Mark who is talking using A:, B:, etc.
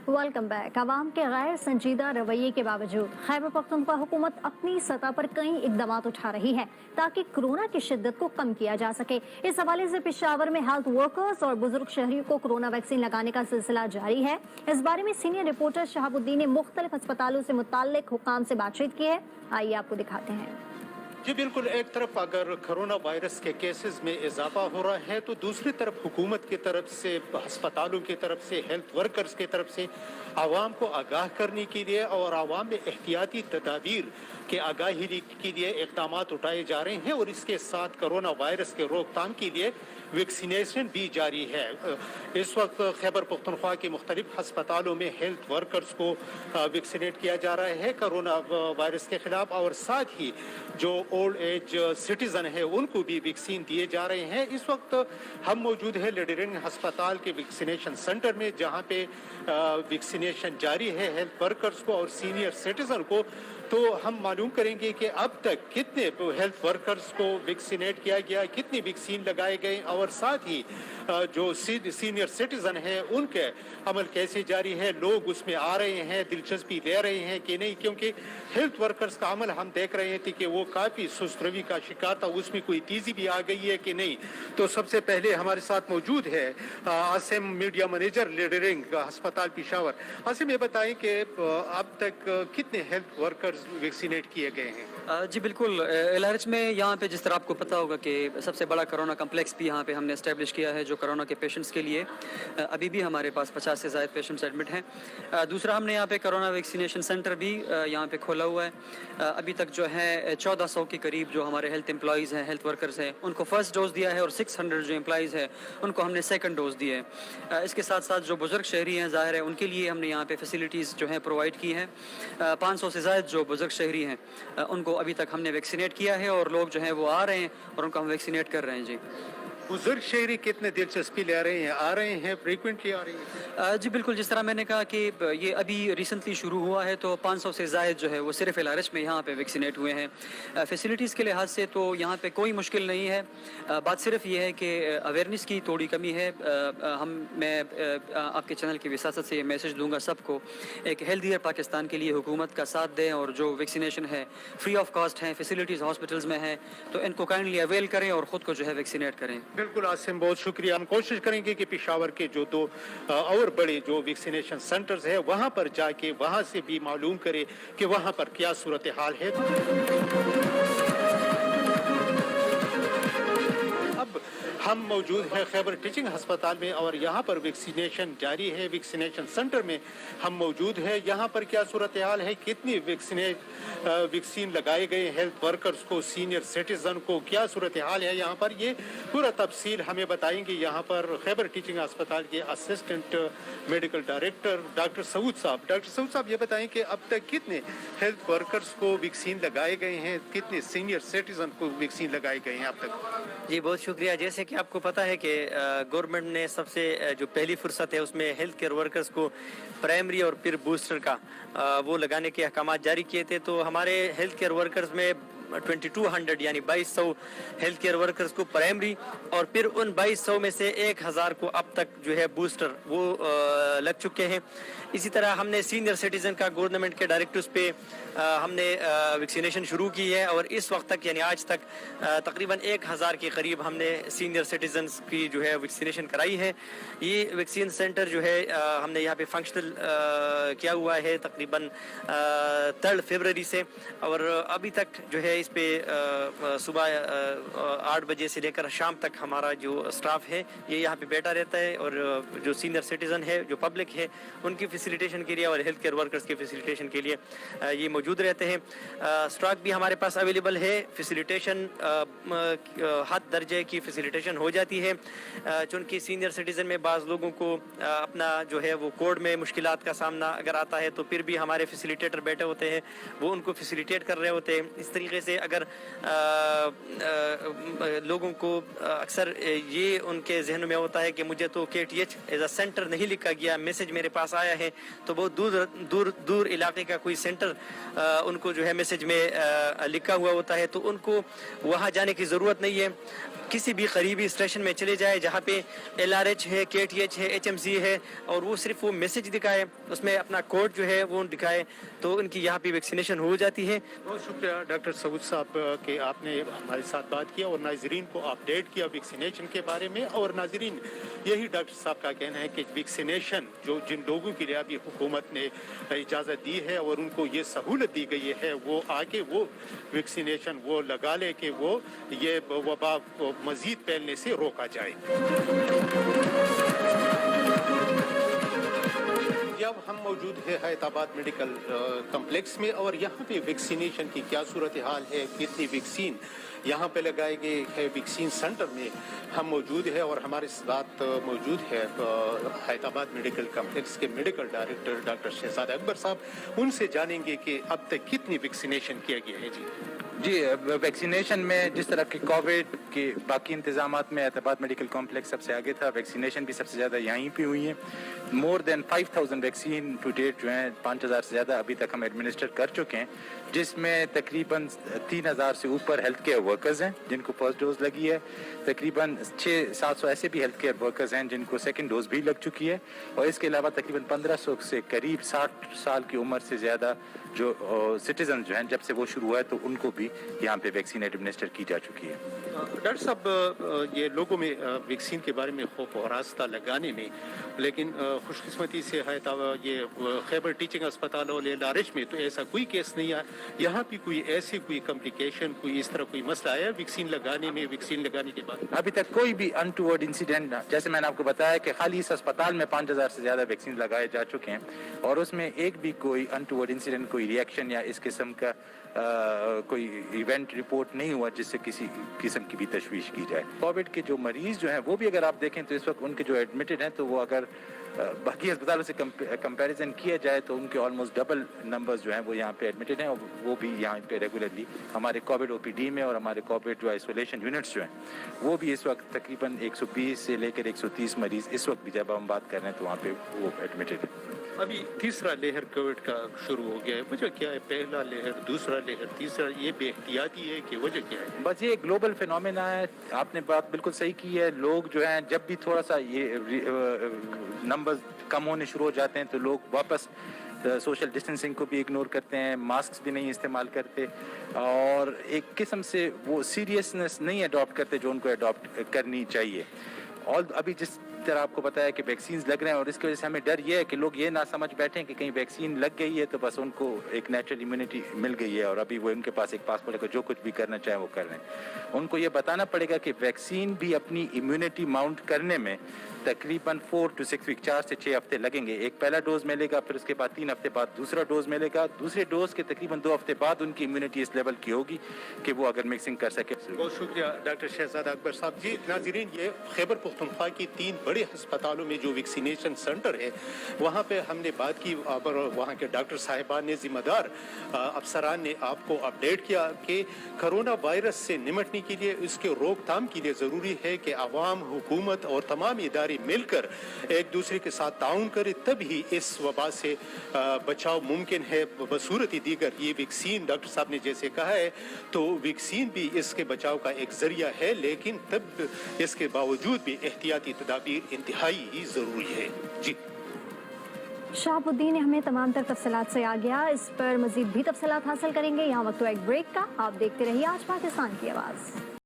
A: Welcome back. आवाम के गैर संजीदा रवैये के बावजूद खैबर पख्तूनख्वा हुकूमत अपनी सतह पर कई इकदाम उठा रही है ताकि कोरोना की शिद्दत को कम किया जा सके। इस हवाले से पेशावर में हेल्थ वर्कर्स और बुजुर्ग शहरियों को कोरोना वैक्सीन लगाने का सिलसिला जारी है। इस बारे में सीनियर रिपोर्टर शहाबुद्दीन ने मुख्तलिफ अस्पतालों से मुताल्लिक हुकाम से बातचीत की है। आइए आपको दिखाते हैं।
B: जी बिल्कुल, एक तरफ अगर कोरोना वायरस के केसेस में इजाफा हो रहा है तो दूसरी तरफ हुकूमत की तरफ से, अस्पतालों की तरफ से, हेल्थ वर्कर्स की तरफ से आवाम को आगाह करने के लिए और आवाम में एहतियाती तदाबीर के आगाही के लिए इक़दाम उठाए जा रहे हैं और इसके साथ कोरोना वायरस के रोकथाम के लिए वैक्सीनेशन भी जारी है। इस वक्त खैबर पख्तूनख्वा के मुख्तलिफ अस्पतालों में हेल्थ वर्कर्स को वैक्सीनेट किया जा रहा है कोरोना वायरस के खिलाफ, और साथ ही जो ओल्ड एज सिटीजन है उनको भी वैक्सीन दिए जा रहे हैं। इस वक्त हम मौजूद है लेडी अस्पताल के वैक्सीनेशन सेंटर में, जहां पे वैक्सीनेशन जारी है हेल्थ वर्कर्स को और सीनियर सिटीजन को। तो हम मालूम करेंगे कि अब तक कितने हेल्थ वर्कर्स को वैक्सीनेट किया गया, कितनी वैक्सीन लगाए गए और साथ ही जो सीनियर सिटीजन हैं उनके अमल कैसे जारी है, लोग उसमें आ रहे हैं, दिलचस्पी ले रहे हैं कि नहीं, क्योंकि हेल्थ वर्कर्स का अमल हम देख रहे थे कि वो काफ़ी सुस्त रवि का शिकार था, उसमें कोई तेज़ी भी आ गई है कि नहीं। तो सबसे पहले हमारे साथ मौजूद है आसिम, मीडिया मैनेजर लीडरिंग अस्पताल पेशावर। आसिम, ये बताएं कि अब तक कितने हेल्थ वर्कर्स वैक्सीनेट किए गए हैं?
C: जी बिल्कुल, एलआरएच में यहाँ पे जिस तरह आपको पता होगा कि सबसे बड़ा कोरोना कम्प्लेक्स भी यहाँ पे हमने एस्टेब्लिश किया है जो कोरोना के पेशेंट्स के लिए। अभी भी हमारे पास 50 से ज़ायद पेशेंट्स एडमिट हैं। दूसरा, हमने यहाँ पे कोरोना वैक्सीनेशन सेंटर भी यहाँ पे खोला हुआ है। अभी तक जो है 1400 के करीब जो हमारे हेल्थ एम्प्लॉयज़ हैं, हेल्थ वर्कर्स हैं, उनको फर्स्ट डोज दिया है और 600 जो एम्प्लॉयज़ हैं उनको हमने सेकंड डोज दिया है। इसके साथ साथ जो बुजुर्ग शहरी हैं, ज़ाहिर है उनके लिए हमने यहाँ पे फैसिलिटीज़ जो हैं प्रोवाइड की हैं। 500 से ज़ायद जो बुजुर्ग शहरी हैं उनको अभी तक हमने वैक्सीनेट किया है और लोग जो हैं वो आ रहे हैं और उनको हम वैक्सीनेट कर रहे हैं। जी,
B: बुजुर्ग शहरी कितने दिलचस्पी ले रहे हैं, आ रहे हैं, फ्रीक्वेंटली आ रहे हैं?
C: जी बिल्कुल, जिस तरह मैंने कहा कि ये अभी रिसेंटली शुरू हुआ है तो 500 से ज़ायद जो है वो सिर्फ एलआरएच में यहाँ पे वैक्सीनेट हुए हैं। फैसिलिटीज़ के लिहाज से तो यहाँ पे कोई मुश्किल नहीं है। बात सिर्फ ये है कि अवेयरनेस की थोड़ी कमी है। मैं आपके चैनल की विसासत से ये मैसेज दूंगा सबको, एक हेल्थियर पाकिस्तान के लिए हुकूमत का साथ दें और जो वैक्सीनेशन है फ्री ऑफ कॉस्ट है, फैसिलिटीज़ हॉस्पिटल्स में है, तो इनको काइंडली अवेल करें और ख़ुद को जो है वैक्सीनेट करें।
B: बिल्कुल आसिम, बहुत शुक्रिया। हम कोशिश करेंगे कि पेशावर के जो दो और बड़े जो वैक्सीनेशन सेंटर्स है वहां पर जाके वहां से भी मालूम करें कि वहां पर क्या सूरत हाल है। अब हम मौजूद हैं खैबर टीचिंग अस्पताल में और यहाँ पर वैक्सीनेशन जारी है। वैक्सीनेशन सेंटर में हम मौजूद हैं। यहाँ पर क्या सूरत हाल है, कितनी वैक्सीन लगाए गए हेल्थ वर्कर्स को, सीनियर सिटीजन को, क्या सूरत हाल है यहाँ पर, ये पूरा तफसील हमें बताएंगे यहाँ पर खैबर टीचिंग अस्पताल के assistant medical director doctor Saud साहब। डॉक्टर सऊद साहब, ये बताएं कि अब तक कितने हेल्थ वर्कर्स को वैक्सीन लगाए गए हैं, कितने सीनियर सिटीजन को वैक्सीन लगाए गए हैं अब तक?
D: जी बहुत शुक्रिया। जैसे कि आपको पता है कि गवर्नमेंट ने सबसे जो पहली फुर्सत है उसमें हेल्थ केयर वर्कर्स को प्राइमरी और फिर बूस्टर का वो लगाने के अहकाम जारी किए थे। तो हमारे हेल्थ केयर वर्कर्स में 2200 यानी 2200 हेल्थ केयर वर्कर्स को प्राइमरी और फिर उन 2200 में से 1000 को अब तक जो है बूस्टर वो लग चुके हैं। इसी तरह हमने सीनियर सिटीजन का गवर्नमेंट के डायरेक्टिव्स पे हमने वैक्सीनेशन शुरू की है और इस वक्त तक यानी आज तक तकरीबन 1000 के करीब हमने सीनियर सिटीजन्स की जो है वैक्सीनेशन कराई है। ये वैक्सीन सेंटर जो है हमने यहाँ पे फंक्शनल किया हुआ है तकरीबन 3 फरवरी से और अभी तक जो है इस पे सुबह 8 बजे से लेकर शाम तक हमारा जो स्टाफ है ये यहाँ पे बैठा रहता है और जो सीनियर सिटीजन है, जो पब्लिक है, उनकी फैसिलिटेशन के लिए और हेल्थ केयर वर्कर्स के फैसिलिटेशन के लिए ये मौजूद रहते हैं। स्टॉक भी हमारे पास अवेलेबल है। फैसिलिटेशन हद दर्जे की फैसिलिटेशन हो जाती है चूँकि सीनियर सिटीजन में बाज़ लोगों को अपना जो है वो कोड में मुश्किलात का सामना अगर आता है तो फिर भी हमारे फैसिलिटेटर बैठे होते हैं, वो उनको फैसिलिटेट कर रहे होते हैं। इस तरीके से अगर लोगों को अक्सर ये उनके जहन में होता है कि मुझे तो KTH एज अ सेंटर नहीं लिखा गया, मैसेज मेरे पास आया है, तो बहुत दूर इलाके का कोई सेंटर उनको जो है मैसेज में लिखा हुआ होता है तो उनको वहाँ जाने की ज़रूरत नहीं है। किसी भी करीबी स्टेशन में चले जाए जहाँ पे LRH है, KTH है, HMC है, और वो सिर्फ वो मैसेज दिखाए, उसमें अपना कोड जो है वो दिखाए, तो उनकी यहाँ पे वैक्सीनेशन हो जाती है।
B: बहुत शुक्रिया डॉक्टर सऊद साहब कि आपने हमारे साथ बात किया और नाजरीन को अपडेट किया वैक्सीनेशन के बारे में। और नाजरीन, यही डॉक्टर साहब का कहना है कि वैक्सीनेशन जो जिन लोगों के लिए अभी हुकूमत ने इजाज़त दी है और उनको ये सहूलत दी गई है, वो आके वो वैक्सीनेशन वो लगा ले कि वो ये वबा मज़ीद फैलने से रोका जाए। अब हम मौजूद है हैदराबाद मेडिकल कम्प्लेक्स में और यहाँ पे वैक्सीनेशन की क्या सूरत हाल है, कितनी वैक्सीन यहाँ पे लगाए गए है। वैक्सीन सेंटर में हम मौजूद है और हमारे साथ मौजूद है हैदराबाद मेडिकल कम्प्लेक्स के medical director doctor Shahzad Akbar sahab. उनसे जानेंगे कि अब तक कितनी वैक्सीनेशन किया गया है। जी,
E: वैक्सीनेशन में जिस तरह के कोविड के बाकी इंतजामात में हैदराबाद मेडिकल कॉम्प्लेक्स सबसे आगे था, वैक्सीनेशन भी सबसे ज़्यादा यहीं पे हुई है। More than 5000 vaccine to date जो हैं 5000 से ज़्यादा अभी तक हम एडमिनिस्टर कर चुके हैं, जिसमें तकरीबन 3000 से ऊपर हेल्थ केयर वर्कर्स हैं जिनको फर्स्ट डोज लगी है। तकरीबन 600-700 ऐसे भी हेल्थ केयर वर्कर्स हैं जिनको सेकंड डोज भी लग चुकी है। और इसके अलावा तकरीबन 1500 से करीब 60 साल की उम्र से ज़्यादा जो सिटीजन जो हैं जब से वो शुरू हुआ है तो उनको भी यहाँ पे वैक्सीन एडमिनिस्टर की जा चुकी है।
B: डॉक्टर साहब, ये लोगों में वैक्सीन के बारे में खौफ और आस्था लगाने में, लेकिन खुशकिस्मती से है ये खैबर टीचिंग अस्पताल और LRH में तो ऐसा कोई केस नहीं आया। यहाँ भी कोई ऐसी कोई कॉम्प्लिकेशन, कोई इस तरह कोई मसला आया वैक्सीन लगाने में, वैक्सीन लगाने के बाद?
E: अभी तक कोई भी अनटूवर्ड इंसिडेंट, जैसे मैंने आपको बताया कि खाली इस अस्पताल में 5000 से ज़्यादा वैक्सीन लगाए जा चुके हैं और उसमें एक भी कोई अनटूवर्ड इंसिडेंट, कोई रिएक्शन या इस किस्म का कोई इवेंट रिपोर्ट नहीं हुआ जिससे किसी किस्म की भी तशवीश की जाए। कोविड के जो मरीज जो हैं वो भी अगर आप देखें तो इस वक्त उनके जो एडमिटेड हैं तो वो अगर बाकी अस्पतालों से कंपैरिजन किया जाए तो उनके ऑलमोस्ट डबल नंबर्स जो हैं वो यहाँ पे एडमिटेड हैं और वो भी यहाँ पे रेगुलरली हमारे कोविड OPD में और हमारे कोविड जो आइसोलेशन यूनिट्स जो हैं वो भी इस वक्त तकरीबन 120 से लेकर 130 मरीज इस वक्त भी जब हम बात कर रहे हैं तो वहाँ पे वो एडमिटेड है।
B: अभी तीसरा लहर कोविड का शुरू हो गया है, वजह क्या है? पहला लहर, दूसरा लहर, तीसरा, ये बेहतियाती है कि वजह क्या है?
E: बस ये ग्लोबल फिनोमेना है। आपने बात बिल्कुल सही की है। लोग जो हैं जब भी थोड़ा सा ये नंबर्स कम होने शुरू हो जाते हैं तो लोग वापस सोशल डिस्टेंसिंग को भी इग्नोर करते हैं, मास्क भी नहीं इस्तेमाल करते और एक किस्म से वो सीरियसनेस नहीं अडॉप्ट करते जो उनको अडॉप्ट करनी चाहिए। और अभी जिस तरह आपको पता है कि वैक्सीन लग रहे हैं और इसकी वजह से हमें डर ये है कि लोग ये ना समझ बैठे कि कहीं वैक्सीन लग गई है तो बस उनको एक नेचुरल इम्यूनिटी मिल गई है और अभी वो उनके पास एक पासपोर्ट है, जो कुछ भी करना चाहे वो कर रहे हैं। उनको ये बताना पड़ेगा कि वैक्सीन भी अपनी इम्यूनिटी माउंट करने में तकरीबन 4 to 6 वीक, 4 से 6 हफ्ते लगेंगे। एक पहला डोज मिलेगा, फिर उसके बाद 3 हफ्ते बाद दूसरा डोज मिलेगा। दूसरे डोज के तकरीबन 2 हफ्ते बाद उनकी इम्यूनिटी इस लेवल की होगी कि वो अगर मिक्सिंग कर सके।
B: बहुत शुक्रिया डॉक्टर शहजाद अकबर साहब। जी नाज़रीन, ये खैबर पख्तूनख्वा की 3 बड़े अस्पतालों में जो वैक्सीनेशन सेंटर है वहाँ पे हमने बात की और वहाँ के डॉक्टर साहिबान ने, जिम्मेदार अफसरान ने आपको अपडेट किया कि कोरोना वायरस से निपटने के लिए, इसके रोकथाम के लिए ज़रूरी है कि आवाम, हुकूमत और तमाम इदारे मिलकर एक दूसरे के साथ ताउन करे, तभी इस वबा से बचाव मुमकिन है। बसूरत दीगर ये वैक्सीन, डॉक्टर साहब ने जैसे कहा है, तो वैक्सीन भी इसके बचाव का एक जरिया है, लेकिन तब इसके बावजूद भी एहतियाती तदाबीर इंतहाई ही ज़रूरी है। जी,
A: शहाबुद्दीन ने हमें तमाम तर तफसीलात से आ गया। इस पर मजीद भी तफसीलात हासिल करेंगे। यहाँ वक्त एक ब्रेक का। आप देखते रहिए आज पाकिस्तान की आवाज़।